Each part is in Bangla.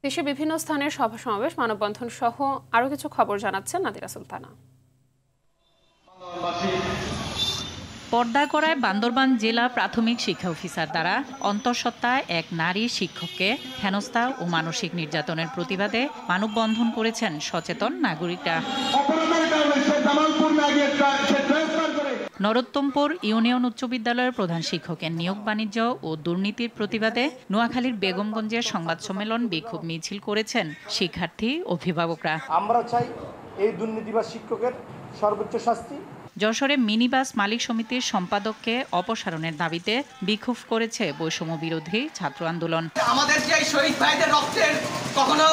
দেশে বিভিন্ন স্থানের সভা সমাবেশ, মানববন্ধন সহ আরো কিছু খবর জানাচ্ছেন নাদিরা সুলতানা। পর্দা করায় বান্দরবান জেলা প্রাথমিক শিক্ষা অফিসার দ্বারা অন্তঃসত্ত্বা এক নারী শিক্ষককে হেনস্থা ও মানসিক নির্যাতনের প্রতিবাদে মানববন্ধন করেছেন সচেতন নাগরিকরা। নরোত্তমপুর ইউনিয়ন উচ্চ বিদ্যালয়ের প্রধান শিক্ষকের নিয়োগ বাণিজ্য ও দুর্নীতির প্রতিবাদে নোয়াখালীর বেগমগঞ্জে সংবাদ সম্মেলন, বিক্ষোভ মিছিল করেছেন শিক্ষার্থী, অভিভাবকরা। আমরা চাই এই দুর্নীতিবাজ শিক্ষকের সর্বোচ্চ শাস্তি। যশোরে মিনিবাস মালিক সমিতির সম্পাদককে অপসারণের দাবিতে বিক্ষোভ করেছে বৈষম্য বিরোধী ছাত্র আন্দোলন। আমাদের যে শহীদ ভাইদের রক্তের কখনো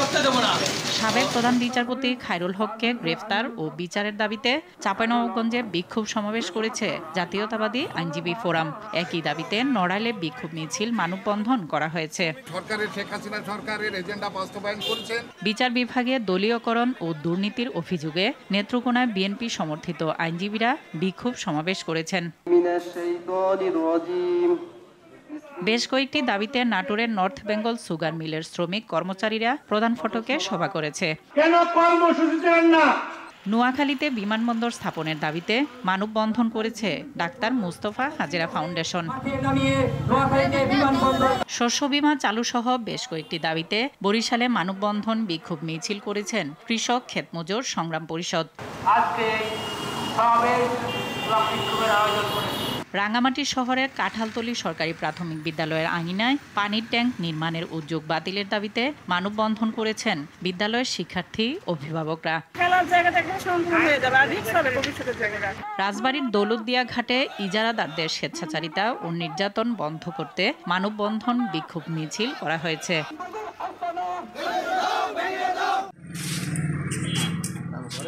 করতে দেব না। সাবেক প্রধান বিচারপতি খায়রুল হককে গ্রেফতার ও বিচারের দাবিতে চাঁপাইনবাবগঞ্জে বিক্ষোভ সমাবেশ করেছে জাতীয়তাবাদী আইনজীবী ফোরাম। একই দাবিতে নড়াইলে বিক্ষোভ মিছিল, মানববন্ধন করা হয়েছে। সরকারের শেখ হাসিনা সরকারের এজেন্ডা বাস্তবায়ন করেছেন। বিচার বিভাগে দলীয়করণ ও দুর্নীতির অভিযোগে নেত্রকোনায় বিএনপি সমর্থিত আইনজীবীরা বিক্ষোভ সমাবেশ করেছেন। বেশ কয়েকটি দাবিতে নাটোরের নর্থ বেঙ্গল সুগার মিলের শ্রমিক কর্মচারীরা প্রধান ফটকে সভা করেছে। নোয়াখালীতে বিমানবন্দর স্থাপনের দাবিতে মানববন্ধন করেছে ডাক্তার মুস্তফা হাজেরা ফাউন্ডেশন। শস্য বীমা চালু সহ বেশ কয়েকটি দাবিতে বরিশালে মানববন্ধন, বিক্ষোভ মিছিল করেছেন কৃষক ক্ষেতমজুর সংগ্রাম পরিষদ। রাঙ্গামাটি শহরের কাঁঠালতলী সরকারি প্রাথমিক বিদ্যালয়ের আঙিনায় পানির ট্যাঙ্ক নির্মাণের উদ্যোগ বাতিলের দাবিতে মানববন্ধন করেছেন বিদ্যালয়ের শিক্ষার্থী, অভিভাবকরা। রাজবাড়ীর দৌলতদিয়া ঘাটে ইজারাদারদের স্বেচ্ছাচারিতা ও নির্যাতন বন্ধ করতে মানববন্ধন, বিক্ষোভ মিছিল করা হয়েছে।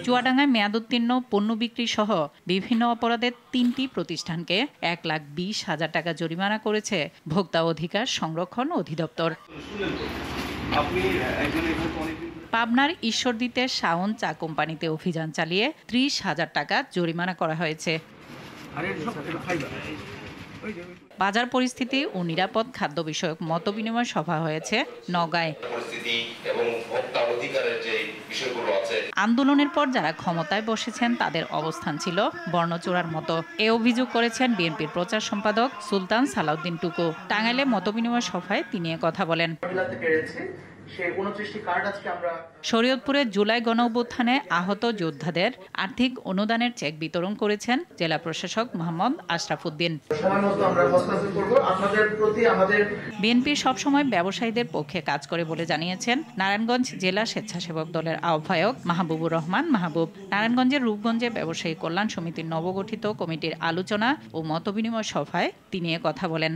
চুয়াডাঙ্গায় মেয়াদোত্তীর্ণ পণ্য বিক্রি সহ বিভিন্ন অপরাধে 3টি প্রতিষ্ঠানকে 1,20,000 টাকা জরিমানা করেছে ভোক্তা অধিকার সংরক্ষণ অধিদপ্তর। পাবনার ঈশ্বরদীতে শাওন চা কোম্পানিতে অভিযান চালিয়ে 30,000 টাকা জরিমানা করা হয়েছে। বাজার পরিস্থিতি ও নিরাপদ খাদ্য বিষয়ক মতবিনিময় সভা হয়েছে নওগাঁয়। আন্দোলনের পর যারা ক্ষমতায় বসেছেন তাদের অবস্থান ছিল বর্ণচোরার মতো, এ অভিযোগ করেছেন বিএনপির প্রচার সম্পাদক সুলতান সালাউদ্দিন টুকু। টাঙ্গাইলে মতবিনিময় সভায় তিনি কথা বলেন। শরীয়তপুরে জুলাই গণঅভ্যুত্থানে আহত যোদ্ধাদের আর্থিক অনুদানের চেক বিতরণ করেছেন জেলা প্রশাসক মোহাম্মদ আশরাফ উদ্দিন। বিএনপি সবসময় ব্যবসায়ীদের পক্ষে কাজ করে বলে জানিয়েছেন নারায়ণগঞ্জ জেলা স্বেচ্ছাসেবক দলের আহ্বায়ক মাহবুবুর রহমান মাহবুব। নারায়ণগঞ্জের রূপগঞ্জে ব্যবসায়ী কল্যাণ সমিতির নবগঠিত কমিটির আলোচনা ও মতবিনিময় সভায় তিনি কথা বলেন।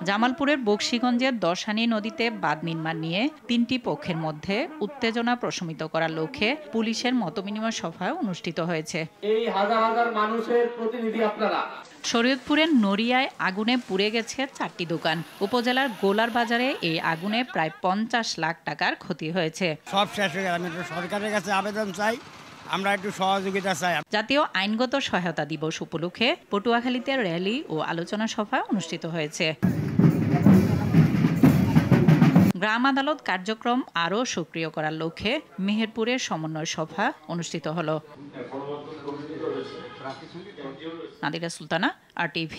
জামালপুরের বকশীগঞ্জের দশানী নদীতে বাঁধ নির্মাণ নিয়ে 3টি পক্ষের মধ্যে উত্তেজনা প্রশমিত করার লক্ষ্যে পুলিশের মতবিনিময় সভা অনুষ্ঠিত হয়েছে। এই হাজার হাজার মানুষের প্রতিনিধি আপনারা। শরীয়তপুরের নড়িয়ায় আগুনে পুড়ে গেছে 4টি দোকান। উপজেলার গোলার বাজারে এই আগুনে প্রায় 50 লাখ টাকার ক্ষতি হয়েছে। সব শেষ হয়ে গেল। আমি সরকারের কাছে আবেদন চাই, আমরা একটু সহযোগিতা চাই। জাতীয় আইনগত সহায়তা দিবস উপলক্ষে পটুয়াখালীতে র্যালি ও আলোচনা সভা অনুষ্ঠিত হয়েছে। গ্রাম আদালত কার্যক্রম আরও সক্রিয় করার লক্ষ্যে মেহেরপুরে সমন্বয় সভা অনুষ্ঠিত হলো। নাদিরা সুলতানা, RTV।